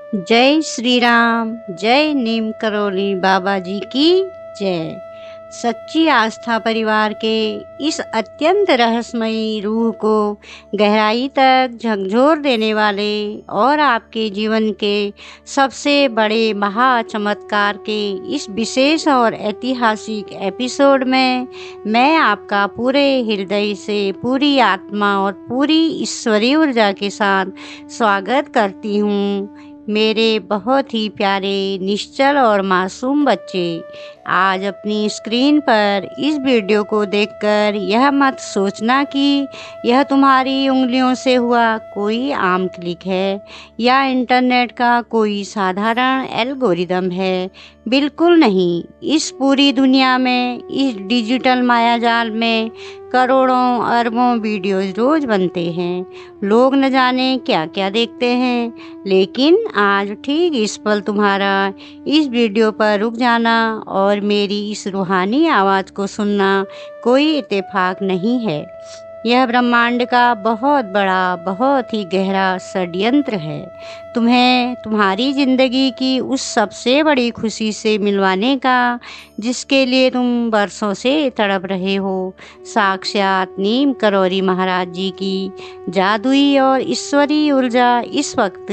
जय श्री राम, जय नीम करोली बाबा जी की जय। सच्ची आस्था परिवार के इस अत्यंत रहस्यमयी रूह को गहराई तक झकझोर देने वाले और आपके जीवन के सबसे बड़े महा चमत्कार के इस विशेष और ऐतिहासिक एपिसोड में मैं आपका पूरे हृदय से, पूरी आत्मा और पूरी ईश्वरीय ऊर्जा के साथ स्वागत करती हूँ। मेरे बहुत ही प्यारे, निश्चल और मासूम बच्चे, आज अपनी स्क्रीन पर इस वीडियो को देखकर यह मत सोचना कि यह तुम्हारी उंगलियों से हुआ कोई आम क्लिक है या इंटरनेट का कोई साधारण एल्गोरिदम है। बिल्कुल नहीं। इस पूरी दुनिया में, इस डिजिटल मायाजाल में करोड़ों अरबों वीडियोज रोज बनते हैं। लोग न जाने क्या क्या देखते हैं, लेकिन आज ठीक इस पल तुम्हारा इस वीडियो पर रुक जाना और मेरी इस रूहानी आवाज़ को सुनना कोई इत्तेफाक नहीं है। यह ब्रह्मांड का बहुत बड़ा, बहुत ही गहरा षड्यंत्र है। तुम्हें तुम्हारी जिंदगी की उस सबसे बड़ी खुशी से मिलवाने का, जिसके लिए तुम बरसों से तड़प रहे हो। साक्षात नीम करोली महाराज जी की जादुई और ईश्वरीय ऊर्जा इस वक्त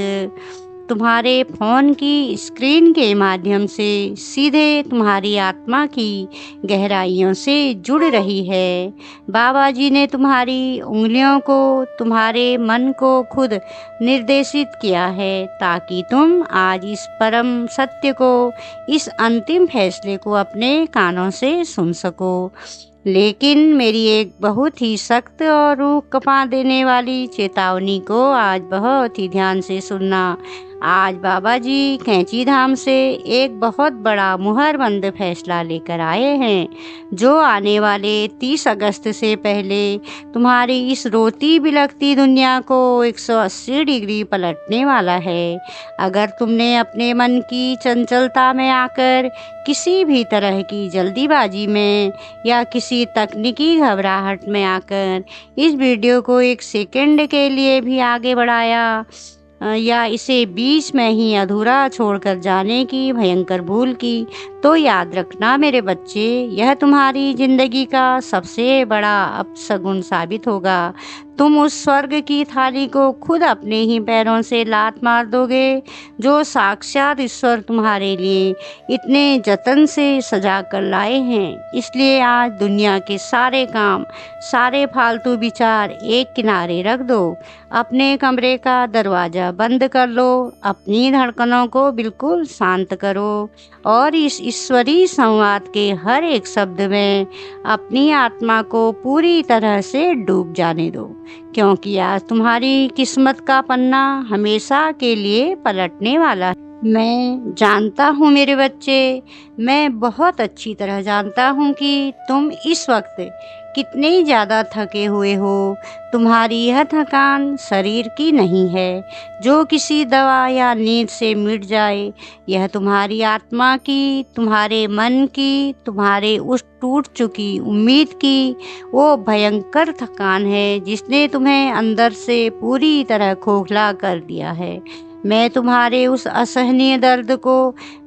तुम्हारे फ़ोन की स्क्रीन के माध्यम से सीधे तुम्हारी आत्मा की गहराइयों से जुड़ रही है। बाबा जी ने तुम्हारी उंगलियों को, तुम्हारे मन को खुद निर्देशित किया है, ताकि तुम आज इस परम सत्य को, इस अंतिम फैसले को अपने कानों से सुन सको। लेकिन मेरी एक बहुत ही सख्त और रूह कँपा देने वाली चेतावनी को आज बहुत ही ध्यान से सुनना। आज बाबा जी कैंची धाम से एक बहुत बड़ा मुहरबंद फैसला लेकर आए हैं, जो आने वाले 30 अगस्त से पहले तुम्हारी इस रोती बिलखती दुनिया को 180 डिग्री पलटने वाला है। अगर तुमने अपने मन की चंचलता में आकर, किसी भी तरह की जल्दीबाजी में या किसी तकनीकी घबराहट में आकर इस वीडियो को एक सेकंड के लिए भी आगे बढ़ाया या इसे बीच में ही अधूरा छोड़कर जाने की भयंकर भूल की, तो याद रखना मेरे बच्चे, यह तुम्हारी जिंदगी का सबसे बड़ा अपशगुन साबित होगा। तुम उस स्वर्ग की थाली को खुद अपने ही पैरों से लात मार दोगे, जो साक्षात ईश्वर तुम्हारे लिए इतने जतन से सजा कर लाए हैं। इसलिए आज दुनिया के सारे काम, सारे फालतू विचार एक किनारे रख दो। अपने कमरे का दरवाज़ा बंद कर लो, अपनी धड़कनों को बिल्कुल शांत करो और इस ईश्वरीय संवाद के हर एक शब्द में अपनी आत्मा को पूरी तरह से डूब जाने दो, क्योंकि आज तुम्हारी किस्मत का पन्ना हमेशा के लिए पलटने वाला है। मैं जानता हूँ मेरे बच्चे, मैं बहुत अच्छी तरह जानता हूँ कि तुम इस वक्त कितने ज़्यादा थके हुए हो। तुम्हारी यह थकान शरीर की नहीं है, जो किसी दवा या नींद से मिट जाए। यह तुम्हारी आत्मा की, तुम्हारे मन की, तुम्हारे उस टूट चुकी उम्मीद की वो भयंकर थकान है, जिसने तुम्हें अंदर से पूरी तरह खोखला कर दिया है। मैं तुम्हारे उस असहनीय दर्द को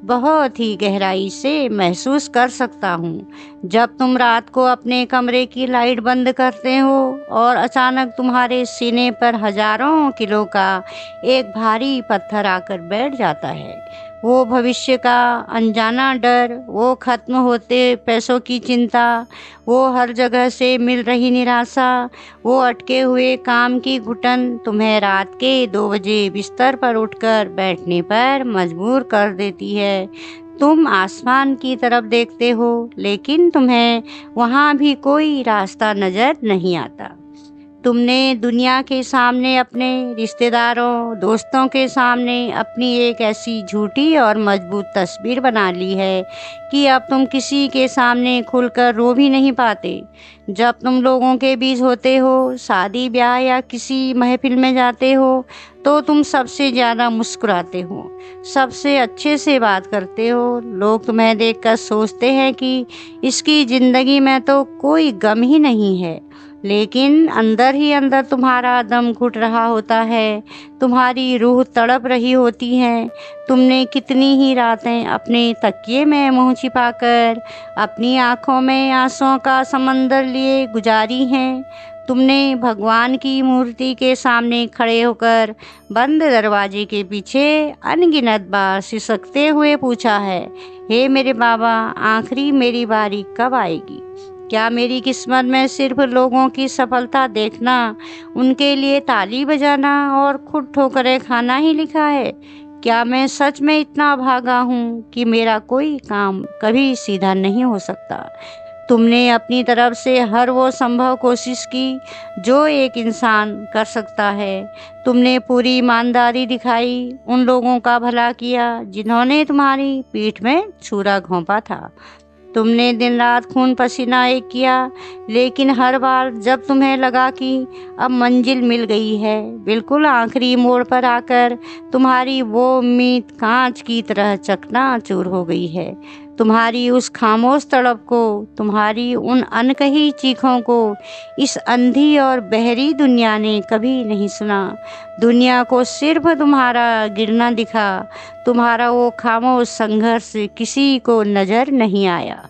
बहुत ही गहराई से महसूस कर सकता हूँ। जब तुम रात को अपने कमरे की लाइट बंद करते हो और अचानक तुम्हारे सीने पर हजारों किलो का एक भारी पत्थर आकर बैठ जाता है, वो भविष्य का अनजाना डर, वो खत्म होते पैसों की चिंता, वो हर जगह से मिल रही निराशा, वो अटके हुए काम की घुटन तुम्हें रात के 2 बजे बिस्तर पर उठकर बैठने पर मजबूर कर देती है। तुम आसमान की तरफ देखते हो, लेकिन तुम्हें वहाँ भी कोई रास्ता नजर नहीं आता। तुमने दुनिया के सामने, अपने रिश्तेदारों, दोस्तों के सामने अपनी एक ऐसी झूठी और मजबूत तस्वीर बना ली है कि अब तुम किसी के सामने खुलकर रो भी नहीं पाते। जब तुम लोगों के बीच होते हो, शादी ब्याह या किसी महफिल में जाते हो, तो तुम सबसे ज़्यादा मुस्कुराते हो, सबसे अच्छे से बात करते हो। लोग तुम्हें देखकर सोचते हैं कि इसकी ज़िंदगी में तो कोई गम ही नहीं है। लेकिन अंदर ही अंदर तुम्हारा दम घुट रहा होता है, तुम्हारी रूह तड़प रही होती है। तुमने कितनी ही रातें अपने तकिए में मुंह छिपाकर अपनी आंखों में आंसुओं का समंदर लिए गुजारी हैं। तुमने भगवान की मूर्ति के सामने खड़े होकर बंद दरवाजे के पीछे अनगिनत बार सिसकते हुए पूछा है, हे मेरे बाबा, आखिरी मेरी बारी कब आएगी? क्या मेरी किस्मत में सिर्फ लोगों की सफलता देखना, उनके लिए ताली बजाना और खुद ठोकरें खाना ही लिखा है? क्या मैं सच में इतना अभागा हूँ कि मेरा कोई काम कभी सीधा नहीं हो सकता? तुमने अपनी तरफ से हर वो संभव कोशिश की जो एक इंसान कर सकता है। तुमने पूरी ईमानदारी दिखाई, उन लोगों का भला किया जिन्होंने तुम्हारी पीठ में छुरा घोंपा था। तुमने दिन रात खून पसीना एक किया, लेकिन हर बार जब तुम्हें लगा कि अब मंजिल मिल गई है, बिल्कुल आखिरी मोड़ पर आकर तुम्हारी वो उम्मीद कांच की तरह चकनाचूर हो गई है। तुम्हारी उस खामोश तड़प को, तुम्हारी उन अनकही चीखों को इस अंधी और बहरी दुनिया ने कभी नहीं सुना। दुनिया को सिर्फ तुम्हारा गिरना दिखा, तुम्हारा वो खामोश संघर्ष किसी को नजर नहीं आया।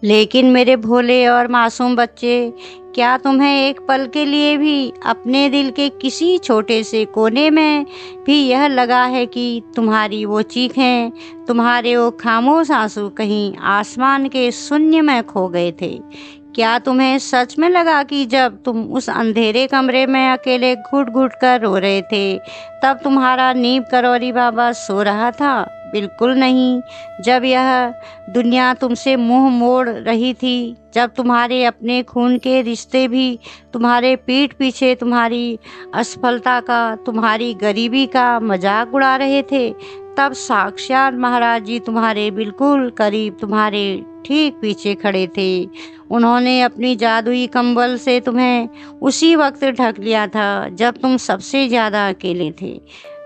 लेकिन मेरे भोले और मासूम बच्चे, क्या तुम्हें एक पल के लिए भी अपने दिल के किसी छोटे से कोने में भी यह लगा है कि तुम्हारी वो चीखें, तुम्हारे वो खामोश आंसू कहीं आसमान के शून्य में खो गए थे? क्या तुम्हें सच में लगा कि जब तुम उस अंधेरे कमरे में अकेले घुट घुट कर रो रहे थे, तब तुम्हारा नीम करौरी बाबा सो रहा था? बिल्कुल नहीं। जब यह दुनिया तुमसे मुंह मोड़ रही थी, जब तुम्हारे अपने खून के रिश्ते भी तुम्हारे पीठ पीछे तुम्हारी असफलता का, तुम्हारी गरीबी का मजाक उड़ा रहे थे, तब साक्षात महाराज जी तुम्हारे बिल्कुल करीब, तुम्हारे ठीक पीछे खड़े थे। उन्होंने अपनी जादुई कंबल से तुम्हें उसी वक्त ढक लिया था जब तुम सबसे ज्यादा अकेले थे।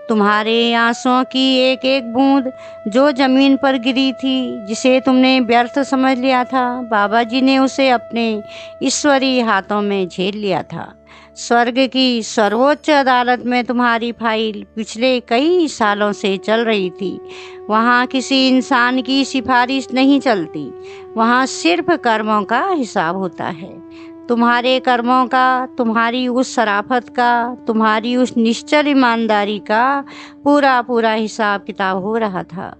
तुम्हारे आंसुओं की एक एक बूंद जो जमीन पर गिरी थी, जिसे तुमने व्यर्थ समझ लिया था, बाबा जी ने उसे अपने ईश्वरीय हाथों में झेल लिया था। स्वर्ग की सर्वोच्च अदालत में तुम्हारी फाइल पिछले कई सालों से चल रही थी। वहाँ किसी इंसान की सिफारिश नहीं चलती, वहाँ सिर्फ कर्मों का हिसाब होता है। तुम्हारे कर्मों का, तुम्हारी उस शराफत का, तुम्हारी उस निश्चल ईमानदारी का पूरा पूरा हिसाब किताब हो रहा था।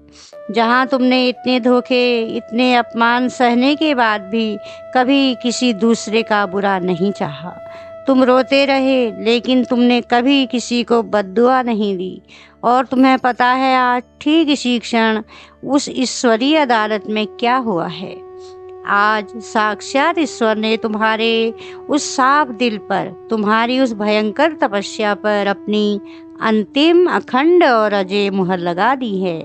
जहाँ तुमने इतने धोखे, इतने अपमान सहने के बाद भी कभी किसी दूसरे का बुरा नहीं चाहा। तुम रोते रहे, लेकिन तुमने कभी किसी को बद्दुआ नहीं दी। और तुम्हें पता है आज ठीक इसी क्षण उस ईश्वरीय अदालत में क्या हुआ है? आज साक्षात ईश्वर ने तुम्हारे उस साफ दिल पर, तुम्हारी उस भयंकर तपस्या पर अपनी अंतिम, अखंड और अजय मुहर लगा दी है।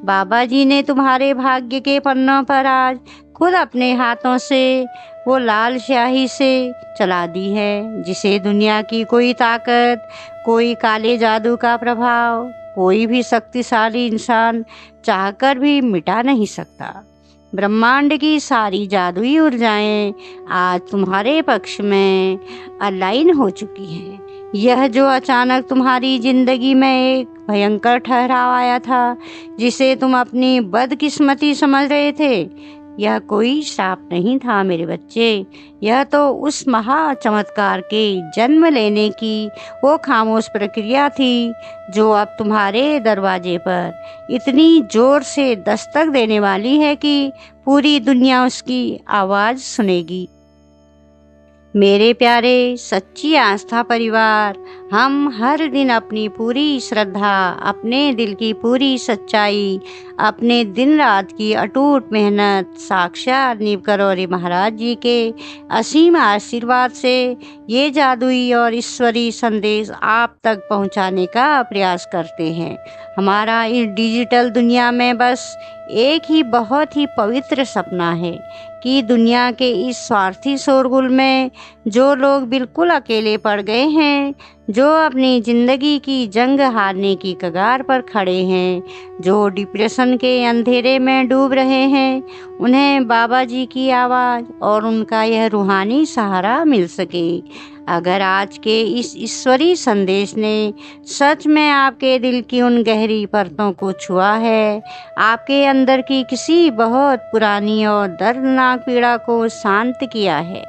बाबा जी ने तुम्हारे भाग्य के पन्नों पर आज खुद अपने हाथों से वो लाल स्याही से चला दी है, जिसे दुनिया की कोई ताकत, कोई काले जादू का प्रभाव, कोई भी शक्तिशाली इंसान चाहकर भी मिटा नहीं सकता। ब्रह्मांड की सारी जादुई ऊर्जाएं आज तुम्हारे पक्ष में अलाइन हो चुकी हैं। यह जो अचानक तुम्हारी जिंदगी में एक भयंकर ठहराव आया था, जिसे तुम अपनी बदकिस्मती समझ रहे थे, यह कोई श्राप नहीं था मेरे बच्चे। यह तो उस महा चमत्कार के जन्म लेने की वो खामोश प्रक्रिया थी, जो अब तुम्हारे दरवाजे पर इतनी जोर से दस्तक देने वाली है कि पूरी दुनिया उसकी आवाज़ सुनेगी। मेरे प्यारे सच्ची आस्था परिवार, हम हर दिन अपनी पूरी श्रद्धा, अपने दिल की पूरी सच्चाई, अपने दिन रात की अटूट मेहनत साक्षात नीम करौरी महाराज जी के असीम आशीर्वाद से ये जादुई और ईश्वरीय संदेश आप तक पहुंचाने का प्रयास करते हैं। हमारा इस डिजिटल दुनिया में बस एक ही बहुत ही पवित्र सपना है कि दुनिया के इस स्वार्थी शोरगुल में जो लोग बिल्कुल अकेले पड़ गए हैं, जो अपनी ज़िंदगी की जंग हारने की कगार पर खड़े हैं, जो डिप्रेशन के अंधेरे में डूब रहे हैं, उन्हें बाबा जी की आवाज़ और उनका यह रूहानी सहारा मिल सके। अगर आज के इस ईश्वरीय संदेश ने सच में आपके दिल की उन गहरी परतों को छुआ है, आपके अंदर की किसी बहुत पुरानी और दर्दनाक पीड़ा को शांत किया है,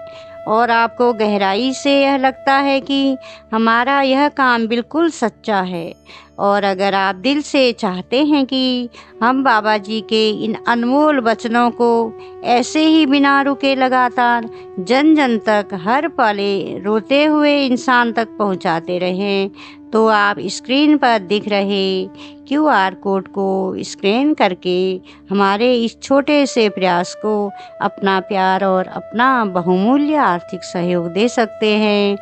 और आपको गहराई से यह लगता है कि हमारा यह काम बिल्कुल सच्चा है, और अगर आप दिल से चाहते हैं कि हम बाबा जी के इन अनमोल वचनों को ऐसे ही बिना रुके लगातार जन जन तक हर पले रोते हुए इंसान तक पहुंचाते रहें, तो आप स्क्रीन पर दिख रहे QR कोड को स्कैन करके हमारे इस छोटे से प्रयास को अपना प्यार और अपना बहुमूल्य आर्थिक सहयोग दे सकते हैं।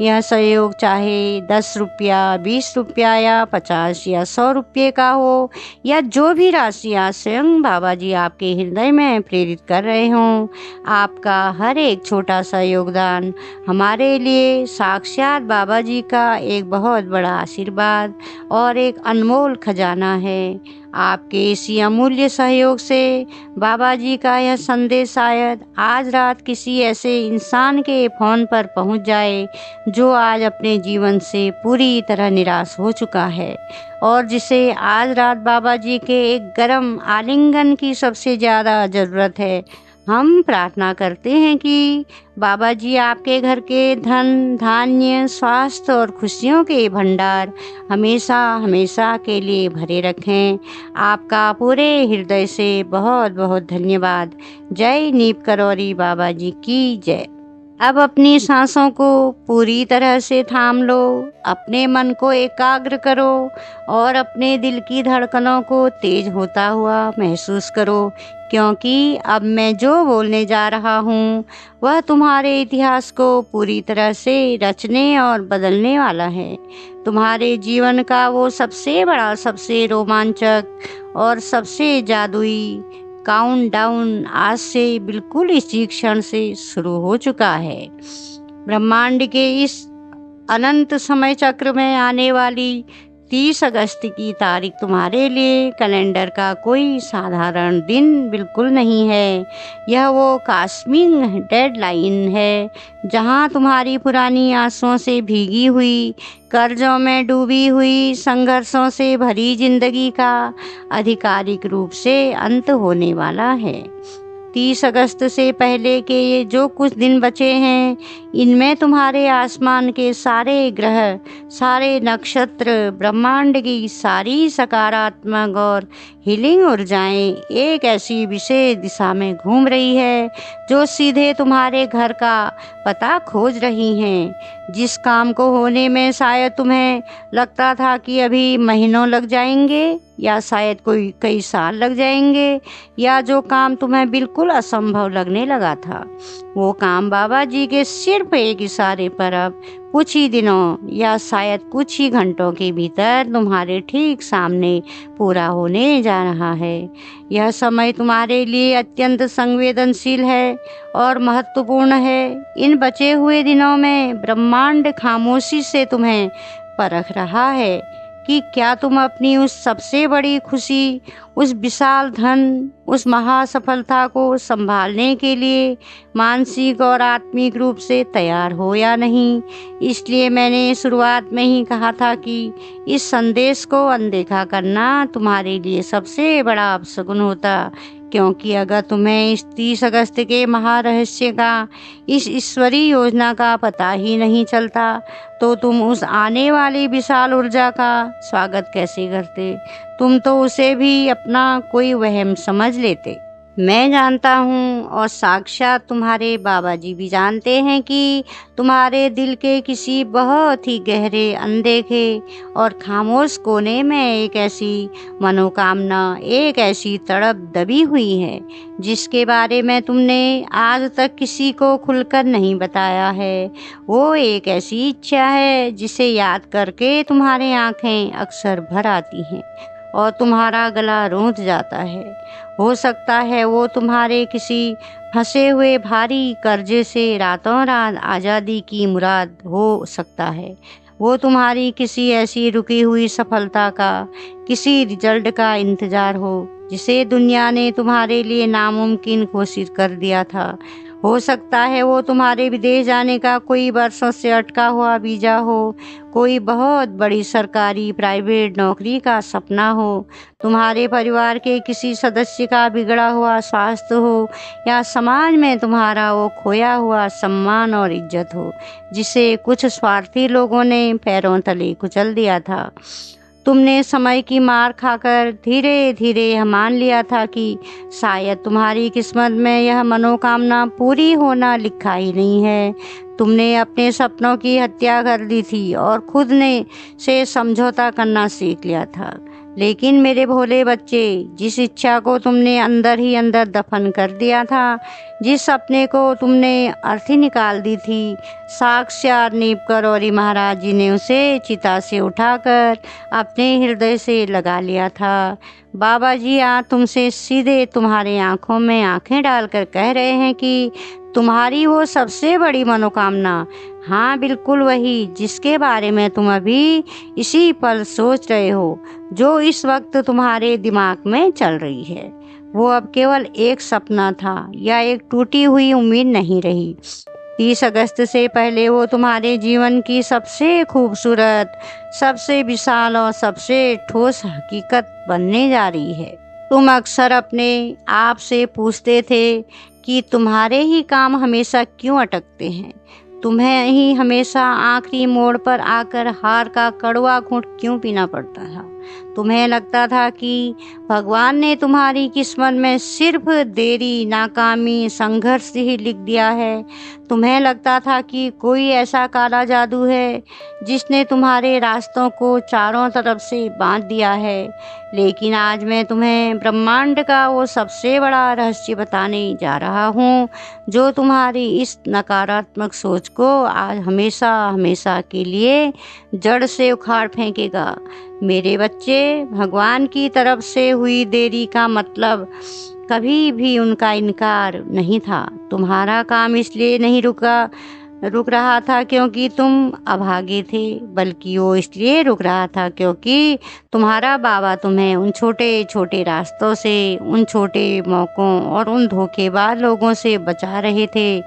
यह सहयोग चाहे 10 रुपया, 20 रुपया या 50 या 100 रुपये का हो, या जो भी राशियाँ स्वयं बाबा जी आपके हृदय में प्रेरित कर रहे हों, आपका हर एक छोटा सा योगदान हमारे लिए साक्षात बाबा जी का एक बहुत बड़ा आशीर्वाद और एक अनमोल खजाना है। आपके इसी अमूल्य सहयोग से बाबा जी का यह संदेश शायद आज रात किसी ऐसे इंसान के फोन पर पहुंच जाए जो आज अपने जीवन से पूरी तरह निराश हो चुका है, और जिसे आज रात बाबा जी के एक गर्म आलिंगन की सबसे ज़्यादा ज़रूरत है। हम प्रार्थना करते हैं कि बाबा जी आपके घर के धन, धान्य, स्वास्थ्य और खुशियों के भंडार हमेशा हमेशा के लिए भरे रखें। आपका पूरे हृदय से बहुत बहुत धन्यवाद। जय नीप करौरी बाबा जी की जय। अब अपनी सांसों को पूरी तरह से थाम लो, अपने मन को एकाग्र करो और अपने दिल की धड़कनों को तेज होता हुआ महसूस करो, क्योंकि अब मैं जो बोलने जा रहा हूँ वह तुम्हारे इतिहास को पूरी तरह से रचने और बदलने वाला है। तुम्हारे जीवन का वो सबसे बड़ा, सबसे रोमांचक और सबसे जादुई काउंटडाउन आज से बिल्कुल इसी क्षण से शुरू हो चुका है। ब्रह्मांड के इस अनंत समय चक्र में आने वाली 30 अगस्त की तारीख तुम्हारे लिए कैलेंडर का कोई साधारण दिन बिल्कुल नहीं है। यह वो कॉस्मिक डेडलाइन है जहां तुम्हारी पुरानी आंसुओं से भीगी हुई, कर्जों में डूबी हुई, संघर्षों से भरी जिंदगी का आधिकारिक रूप से अंत होने वाला है। 30 अगस्त से पहले के ये जो कुछ दिन बचे हैं, इनमें तुम्हारे आसमान के सारे ग्रह, सारे नक्षत्र, ब्रह्मांड की सारी सकारात्मक और हीलिंग ऊर्जाएं एक ऐसी विशेष दिशा में घूम रही है जो सीधे तुम्हारे घर का पता खोज रही हैं। जिस काम को होने में शायद तुम्हें लगता था कि अभी महीनों लग जाएंगे या शायद कोई कई साल लग जाएंगे, या जो काम तुम्हें बिल्कुल असंभव लगने लगा था, वो काम बाबा जी के सिर्फ एक इशारे पर अब कुछ ही दिनों या शायद कुछ ही घंटों के भीतर तुम्हारे ठीक सामने पूरा होने जा रहा है। यह समय तुम्हारे लिए अत्यंत संवेदनशील है और महत्वपूर्ण है। इन बचे हुए दिनों में ब्रह्मांड खामोशी से तुम्हें परख रहा है कि क्या तुम अपनी उस सबसे बड़ी खुशी, उस विशाल धन, उस महासफलता को संभालने के लिए मानसिक और आत्मिक रूप से तैयार हो या नहीं। इसलिए मैंने शुरुआत में ही कहा था कि इस संदेश को अनदेखा करना तुम्हारे लिए सबसे बड़ा अपशगुन होता, क्योंकि अगर तुम्हें इस 30 अगस्त के महारहस्य का, इस ईश्वरीय योजना का पता ही नहीं चलता, तो तुम उस आने वाली विशाल ऊर्जा का स्वागत कैसे करते? तुम तो उसे भी अपना कोई वहम समझ लेते। मैं जानता हूँ और साक्षात तुम्हारे बाबा जी भी जानते हैं कि तुम्हारे दिल के किसी बहुत ही गहरे, अनदेखे और खामोश कोने में एक ऐसी मनोकामना, एक ऐसी तड़प दबी हुई है जिसके बारे में तुमने आज तक किसी को खुलकर नहीं बताया है। वो एक ऐसी इच्छा है जिसे याद करके तुम्हारी आंखें अक्सर भर आती हैं और तुम्हारा गला रूंध जाता है। हो सकता है वो तुम्हारे किसी फंसे हुए भारी कर्जे से रातों रात आज़ादी की मुराद हो सकता है, वो तुम्हारी किसी ऐसी रुकी हुई सफलता का, किसी रिजल्ट का इंतजार हो जिसे दुनिया ने तुम्हारे लिए नामुमकिन घोषित कर दिया था। हो सकता है वो तुम्हारे विदेश जाने का कोई वर्षों से अटका हुआ वीज़ा हो, कोई बहुत बड़ी सरकारी प्राइवेट नौकरी का सपना हो, तुम्हारे परिवार के किसी सदस्य का बिगड़ा हुआ स्वास्थ्य हो, या समाज में तुम्हारा वो खोया हुआ सम्मान और इज्जत हो जिसे कुछ स्वार्थी लोगों ने पैरों तले कुचल दिया था। तुमने समय की मार खाकर धीरे धीरे यह मान लिया था कि शायद तुम्हारी किस्मत में यह मनोकामना पूरी होना लिखा ही नहीं है। तुमने अपने सपनों की हत्या कर दी थी और खुद ने से समझौता करना सीख लिया था। लेकिन मेरे भोले बच्चे, जिस इच्छा को तुमने अंदर ही अंदर दफन कर दिया था, जिस सपने को तुमने अर्थी निकाल दी थी, साक्षात नीप करौरी महाराज जी ने उसे चिता से उठाकर अपने हृदय से लगा लिया था। बाबा जी आज तुमसे सीधे तुम्हारे आंखों में आंखें डालकर कह रहे हैं कि तुम्हारी वो सबसे बड़ी मनोकामना, हाँ बिल्कुल वही जिसके बारे में तुम अभी इसी पल सोच रहे हो, जो इस वक्त तुम्हारे दिमाग में चल रही है, वो अब केवल एक सपना था या एक टूटी हुई उम्मीद नहीं रही। 30 अगस्त से पहले वो तुम्हारे जीवन की सबसे खूबसूरत, सबसे विशाल और सबसे ठोस हकीकत बनने जा रही है। तुम अक्सर अपने आप से पूछते थे कि तुम्हारे ही काम हमेशा क्यों अटकते हैं, तुम्हें ही हमेशा आखिरी मोड़ पर आकर हार का कड़वा घूंट क्यों पीना पड़ता था। तुम्हें लगता था कि भगवान ने तुम्हारी किस्मत में सिर्फ देरी, नाकामी, संघर्ष ही लिख दिया है। तुम्हें लगता था कि कोई ऐसा काला जादू है जिसने तुम्हारे रास्तों को चारों तरफ से बांध दिया है। लेकिन आज मैं तुम्हें ब्रह्मांड का वो सबसे बड़ा रहस्य बताने जा रहा हूँ जो तुम्हारी इस नकारात्मक सोच को आज हमेशा हमेशा के लिए जड़ से उखाड़ फेंकेगा। मेरे बच्चे, भगवान की तरफ से हुई देरी का मतलब कभी भी उनका इनकार नहीं था। तुम्हारा काम इसलिए नहीं रुक रहा था क्योंकि तुम अभागे थे, बल्कि वो इसलिए रुक रहा था क्योंकि तुम्हारा बाबा तुम्हें उन छोटे छोटे रास्तों से, उन छोटे मौक़ों और उन धोखेबाज लोगों से बचा रहे थे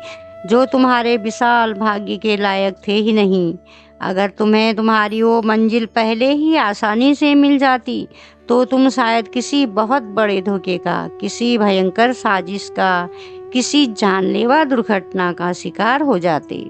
जो तुम्हारे विशाल भाग्य के लायक थे ही नहीं। अगर तुम्हें तुम्हारी वो मंजिल पहले ही आसानी से मिल जाती तो तुम शायद किसी बहुत बड़े धोखे का, किसी भयंकर साजिश का, किसी जानलेवा दुर्घटना का शिकार हो जाते।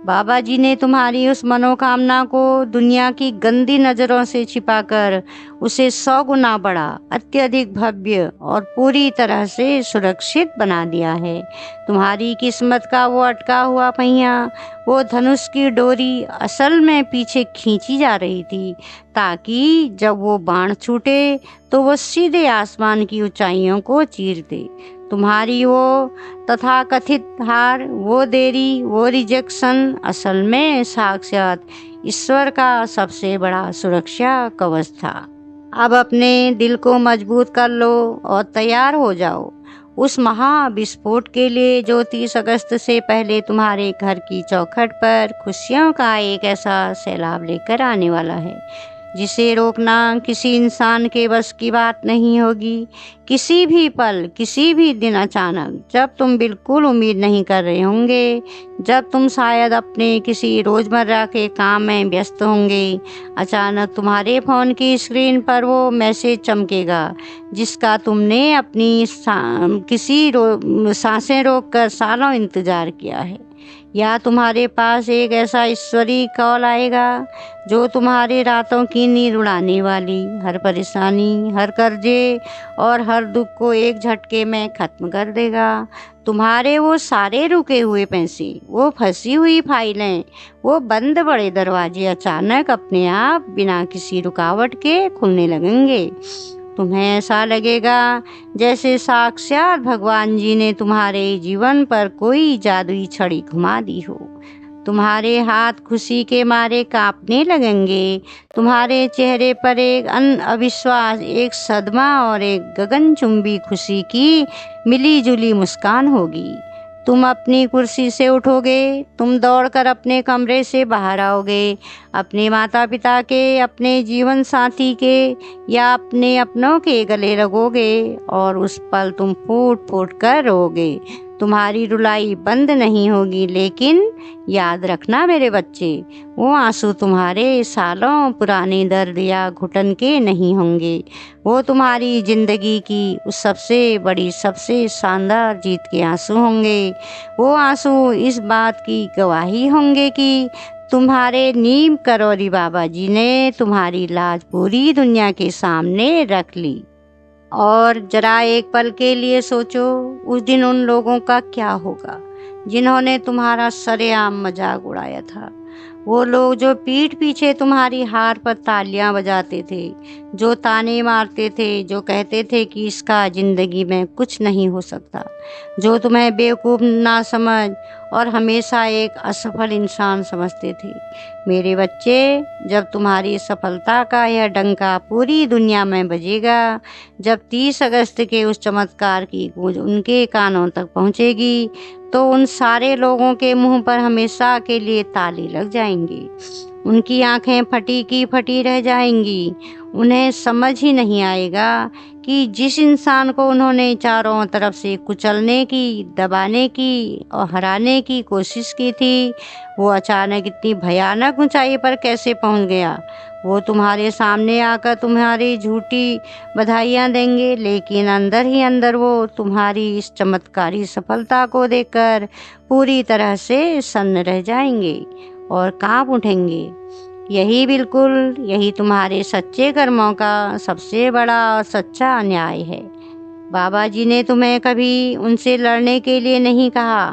बाबा जी ने तुम्हारी उस मनोकामना को दुनिया की गंदी नज़रों से छिपाकर उसे 100 गुना बड़ा, अत्यधिक भव्य और पूरी तरह से सुरक्षित बना दिया है। तुम्हारी किस्मत का वो अटका हुआ पहिया, वो धनुष की डोरी असल में पीछे खींची जा रही थी ताकि जब वो बाण छूटे तो वो सीधे आसमान की ऊंचाइयों को चीर दे। तुम्हारी वो तथाकथित हार, वो देरी, वो रिजेक्शन असल में साक्षात ईश्वर का सबसे बड़ा सुरक्षा कवच था। अब अपने दिल को मजबूत कर लो और तैयार हो जाओ उस महाविस्फोट के लिए जो 30 अगस्त से पहले तुम्हारे घर की चौखट पर खुशियों का एक ऐसा सैलाब लेकर आने वाला है जिसे रोकना किसी इंसान के बस की बात नहीं होगी। किसी भी पल, किसी भी दिन अचानक, जब तुम बिल्कुल उम्मीद नहीं कर रहे होंगे, जब तुम शायद अपने किसी रोज़मर्रा के काम में व्यस्त होंगे, अचानक तुम्हारे फ़ोन की स्क्रीन पर वो मैसेज चमकेगा जिसका तुमने अपनी सांसें रोककर सालों इंतज़ार किया है। या तुम्हारे पास एक ऐसा ईश्वरीय कॉल आएगा जो तुम्हारे रातों की नींद उड़ाने वाली, हर परेशानी, हर कर्जे और हर दुख को एक झटके में ख़त्म कर देगा। तुम्हारे वो सारे रुके हुए पैसे, वो फंसी हुई फाइलें, वो बंद बड़े दरवाजे अचानक अपने आप बिना किसी रुकावट के खुलने लगेंगे। तुम्हें ऐसा लगेगा जैसे साक्षात भगवान जी ने तुम्हारे जीवन पर कोई जादुई छड़ी घुमा दी हो। तुम्हारे हाथ खुशी के मारे कांपने लगेंगे। तुम्हारे चेहरे पर एक अविश्वास, एक सदमा और एक गगनचुंबी खुशी की मिली जुली मुस्कान होगी। तुम अपनी कुर्सी से उठोगे, तुम दौड़कर अपने कमरे से बाहर आओगे, अपने माता पिता के, अपने जीवन साथी के या अपने अपनों के गले लगोगे और उस पल तुम फूट फूट कर रोओगे। तुम्हारी रुलाई बंद नहीं होगी, लेकिन याद रखना मेरे बच्चे, वो आंसू तुम्हारे सालों पुराने दर्द या घुटन के नहीं होंगे। वो तुम्हारी जिंदगी की उस सबसे बड़ी, सबसे शानदार जीत के आंसू होंगे। वो आंसू इस बात की गवाही होंगे कि तुम्हारे नीम करौरी बाबा जी ने तुम्हारी लाज पूरी दुनिया के सामने रख ली। और जरा एक पल के लिए सोचो, उस दिन उन लोगों का क्या होगा जिन्होंने तुम्हारा सरेआम मजाक उड़ाया था। वो लोग जो पीठ पीछे तुम्हारी हार पर तालियां बजाते थे, जो ताने मारते थे, जो कहते थे कि इसका जिंदगी में कुछ नहीं हो सकता, जो तुम्हें बेवकूफ़ ना समझ और हमेशा एक असफल इंसान समझते थे। मेरे बच्चे, जब तुम्हारी सफलता का यह डंका पूरी दुनिया में बजेगा, जब 30 अगस्त के उस चमत्कार की गूंज उनके कानों तक पहुंचेगी, तो उन सारे लोगों के मुंह पर हमेशा के लिए ताले लग जाएंगे। उनकी आंखें फटी की फटी रह जाएंगी। उन्हें समझ ही नहीं आएगा कि जिस इंसान को उन्होंने चारों तरफ से कुचलने की, दबाने की और हराने की कोशिश की थी, वो अचानक इतनी भयानक ऊंचाई पर कैसे पहुंच गया। वो तुम्हारे सामने आकर तुम्हारी झूठी बधाइयाँ देंगे, लेकिन अंदर ही अंदर वो तुम्हारी इस चमत्कारी सफलता को देखकर पूरी तरह से सन्न रह जाएंगे और कांप उठेंगे। यही तुम्हारे सच्चे कर्मों का सबसे बड़ा और सच्चा न्याय है। बाबा जी ने तुम्हें कभी उनसे लड़ने के लिए नहीं कहा।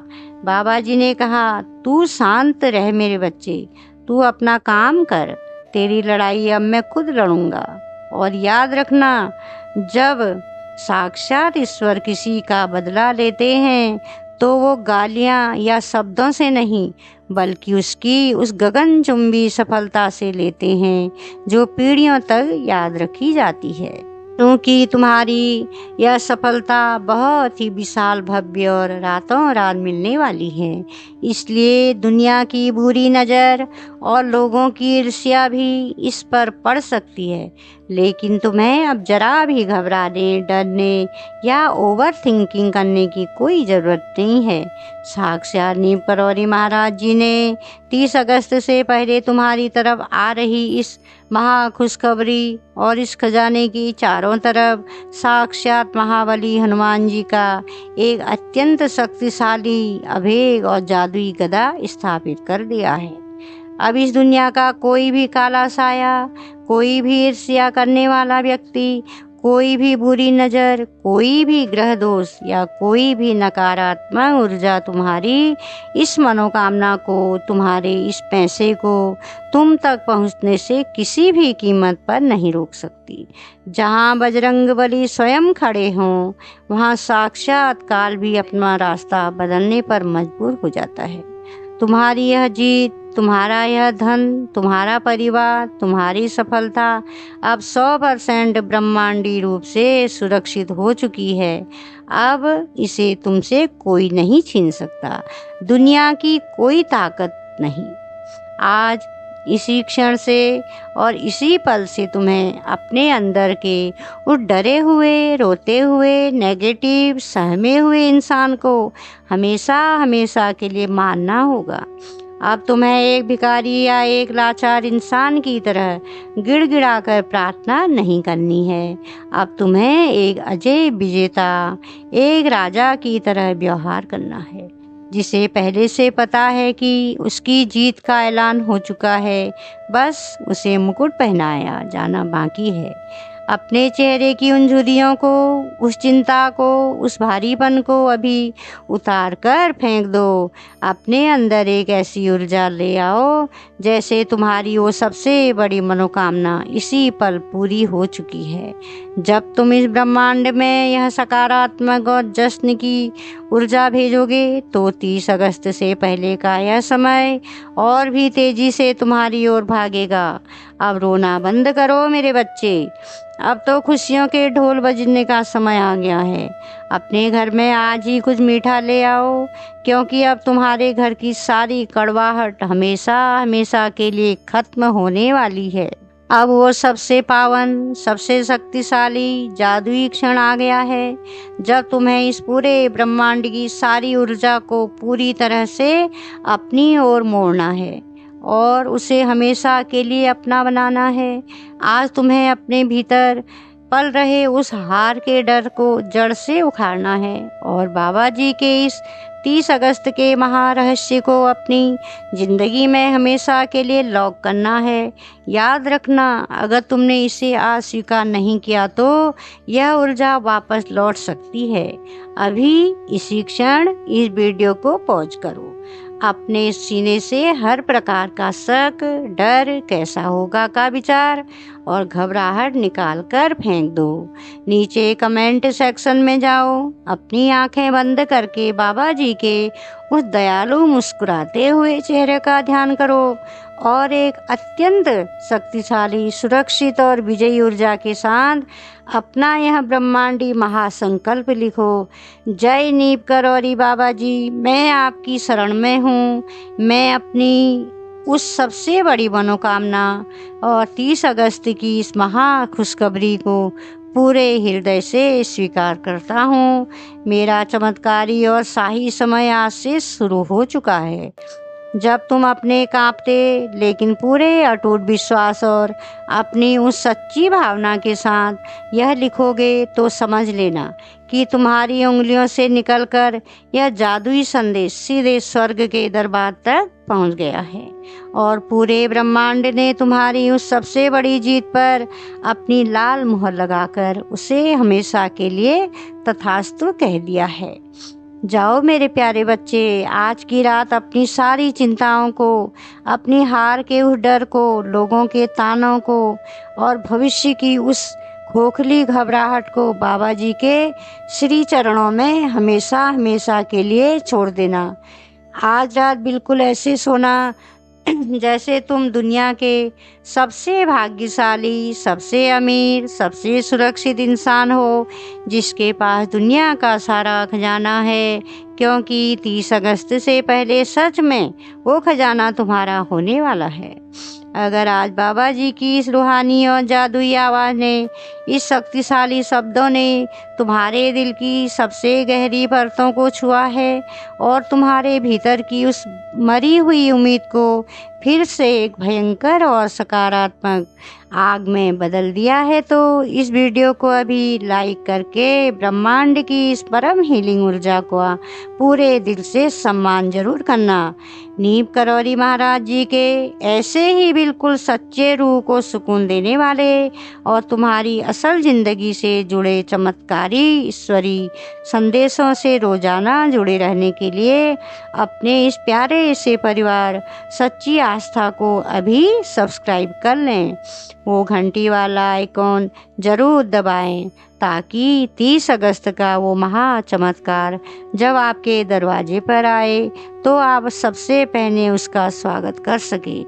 बाबा जी ने कहा, तू शांत रह मेरे बच्चे, तू अपना काम कर, तेरी लड़ाई अब मैं खुद लड़ूंगा। और याद रखना, जब साक्षात ईश्वर किसी का बदला लेते हैं तो वो गालियां या शब्दों से नहीं, बल्कि उसकी उस गगनचुंबी सफलता से लेते हैं जो पीढ़ियों तक याद रखी जाती है। क्योंकि तुम्हारी यह सफलता बहुत ही विशाल, भव्य और रातों रात मिलने वाली है। इसलिए दुनिया की बुरी नज़र और लोगों की ईर्ष्या भी इस पर पड़ सकती है, लेकिन तुम्हें अब जरा भी घबराने, डरने या ओवर थिंकिंग करने की कोई ज़रूरत नहीं है। साक्षात नीम करौरी महाराज जी ने 30 अगस्त से पहले तुम्हारी तरफ आ रही इस महा खुशखबरी और इस खजाने की चारों तरफ साक्षात महाबली हनुमान जी का एक अत्यंत शक्तिशाली, अभेद और जादुई गदा स्थापित कर दिया है। अब इस दुनिया का कोई भी काला साया, कोई भी ईर्ष्या करने वाला व्यक्ति, कोई भी बुरी नज़र, कोई भी ग्रह दोष या कोई भी नकारात्मक ऊर्जा तुम्हारी इस मनोकामना को, तुम्हारे इस पैसे को तुम तक पहुंचने से किसी भी कीमत पर नहीं रोक सकती। जहां बजरंगबली स्वयं खड़े हों, वहां साक्षात काल भी अपना रास्ता बदलने पर मजबूर हो जाता है। तुम्हारी यह जीत, तुम्हारा यह धन, तुम्हारा परिवार, तुम्हारी सफलता अब 100% ब्रह्मांडी रूप से सुरक्षित हो चुकी है। अब इसे तुमसे कोई नहीं छीन सकता, दुनिया की कोई ताकत नहीं। आज इसी क्षण से और इसी पल से तुम्हें अपने अंदर के उस डरे हुए, रोते हुए, नेगेटिव, सहमे हुए इंसान को हमेशा हमेशा के लिए मानना होगा। अब तुम्हें एक भिखारी या एक लाचार इंसान की तरह गिड़गिड़ाकर प्रार्थना नहीं करनी है। अब तुम्हें एक अजय विजेता, एक राजा की तरह व्यवहार करना है, जिसे पहले से पता है कि उसकी जीत का ऐलान हो चुका है। बस उसे मुकुट पहनाया जाना बाकी है। अपने चेहरे की उन झुर्रियों को, उस चिंता को, उस भारीपन को अभी उतार कर फेंक दो। अपने अंदर एक ऐसी ऊर्जा ले आओ जैसे तुम्हारी वो सबसे बड़ी मनोकामना इसी पल पूरी हो चुकी है। जब तुम इस ब्रह्मांड में यह सकारात्मक और जश्न की ऊर्जा भेजोगे तो 30 अगस्त से पहले का यह समय और भी तेजी से तुम्हारी ओर भागेगा। अब रोना बंद करो मेरे बच्चे। अब तो खुशियों के ढोल बजने का समय आ गया है। अपने घर में आज ही कुछ मीठा ले आओ, क्योंकि अब तुम्हारे घर की सारी कड़वाहट हमेशा हमेशा के लिए खत्म होने वाली है। अब वो सबसे पावन, सबसे शक्तिशाली जादुई क्षण आ गया है, जब तुम्हें इस पूरे ब्रह्मांड की सारी ऊर्जा को पूरी तरह से अपनी ओर मोड़ना है और उसे हमेशा के लिए अपना बनाना है। आज तुम्हें अपने भीतर पल रहे उस हार के डर को जड़ से उखाड़ना है और बाबा जी के इस 30 अगस्त के महारहस्य को अपनी जिंदगी में हमेशा के लिए लॉक करना है। याद रखना, अगर तुमने इसे आज स्वीकार नहीं किया तो यह ऊर्जा वापस लौट सकती है। अभी इसी क्षण इस वीडियो को पॉज करो। अपने सीने से हर प्रकार का शक, डर, कैसा होगा का विचार और घबराहट निकाल कर फेंक दो। नीचे कमेंट सेक्शन में जाओ, अपनी आंखें बंद करके बाबा जी के उस दयालु मुस्कुराते हुए चेहरे का ध्यान करो और एक अत्यंत शक्तिशाली, सुरक्षित और विजयी ऊर्जा के साथ अपना यह ब्रह्मांडी महासंकल्प लिखो। जय नीप करौरी बाबा जी, मैं आपकी शरण में हूँ। मैं अपनी उस सबसे बड़ी मनोकामना और 30 अगस्त की इस महा खुशखबरी को पूरे हृदय से स्वीकार करता हूँ। मेरा चमत्कारी और शाही समय आज से शुरू हो चुका है। जब तुम अपने कांपते लेकिन पूरे अटूट विश्वास और अपनी उस सच्ची भावना के साथ यह लिखोगे तो समझ लेना कि तुम्हारी उंगलियों से निकलकर यह जादुई संदेश सीधे स्वर्ग के दरबार तक पहुंच गया है और पूरे ब्रह्मांड ने तुम्हारी उस सबसे बड़ी जीत पर अपनी लाल मुहर लगाकर उसे हमेशा के लिए तथास्तु कह दिया है। जाओ मेरे प्यारे बच्चे, आज की रात अपनी सारी चिंताओं को, अपनी हार के उस डर को, लोगों के तानों को और भविष्य की उस खोखली घबराहट को बाबा जी के श्री चरणों में हमेशा हमेशा के लिए छोड़ देना। आज रात बिल्कुल ऐसे सोना जैसे तुम दुनिया के सबसे भाग्यशाली, सबसे अमीर, सबसे सुरक्षित इंसान हो, जिसके पास दुनिया का सारा खजाना है, क्योंकि 30 अगस्त से पहले सच में वो खजाना तुम्हारा होने वाला है। अगर आज बाबा जी की इस रूहानी और जादुई आवाज़ ने, इस शक्तिशाली शब्दों ने तुम्हारे दिल की सबसे गहरी परतों को छुआ है और तुम्हारे भीतर की उस मरी हुई उम्मीद को फिर से एक भयंकर और सकारात्मक आग में बदल दिया है, तो इस वीडियो को अभी लाइक करके ब्रह्मांड की इस परम हीलिंग ऊर्जा को पूरे दिल से सम्मान जरूर करना। नीप करौरी महाराज जी के ऐसे ही बिल्कुल सच्चे रूह को सुकून देने वाले और तुम्हारी असल जिंदगी से जुड़े चमत्कारी ईश्वरी संदेशों से रोजाना जुड़े रहने के लिए अपने इस प्यारे से परिवार सच्ची आस्था को अभी सब्सक्राइब कर लें। वो घंटी वाला आइकॉन जरूर दबाएं ताकि 30 अगस्त का वो महा चमत्कार जब आपके दरवाजे पर आए तो आप सबसे पहले उसका स्वागत कर सके।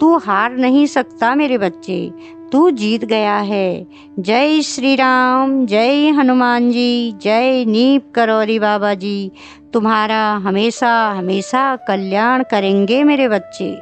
तू हार नहीं सकता मेरे बच्चे, तू जीत गया है। जय श्री राम, जय हनुमान जी, जय नीप करौरी बाबा जी तुम्हारा हमेशा हमेशा कल्याण करेंगे मेरे बच्चे।